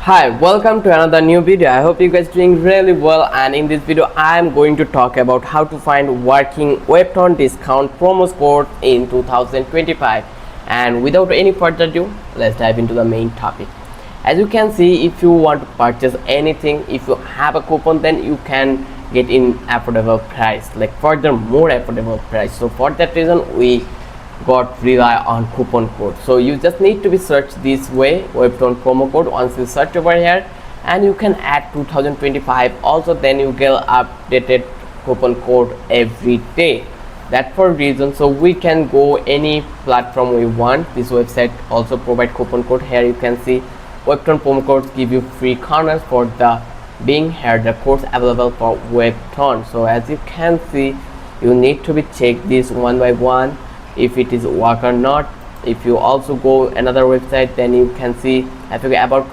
Hi, welcome to another new video. I hope you guys doing really well, and in this video I am going to talk about how to find working Webtoon discount promo code in 2025. And without any further ado, let's dive into the main topic. As you can see, if you want to purchase anything, if you have a coupon, then you can get in affordable price, like further more affordable price. So for that reason we got rely on coupon code. So you just need to be search this way, Webtoon promo code. Once you search over here, and you can add 2025 also, then you get updated coupon code every day. That for reason, so we can go any platform we want. This website also provide coupon code. Here you can see Webtoon promo codes give you free corners for the being here, the codes available for Webtoon. So as you can see, you need to be check this one by one if it is work or not. If you also go another website, then you can see about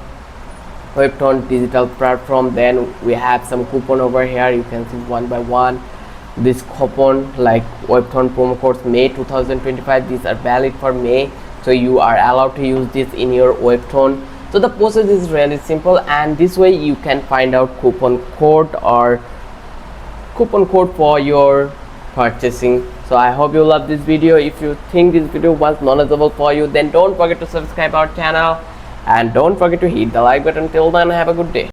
Webtoon digital platform, then we have some coupon over here. You can see one by one this coupon, like Webtoon promo codes May 2025, these are valid for May, so you are allowed to use this in your Webtoon. So the process is really simple, and this way you can find out coupon code for your purchasing. So I hope you love this video. If you think this video was knowledgeable for you, then don't forget to subscribe our channel and don't forget to hit the like button. Till then, have a good day.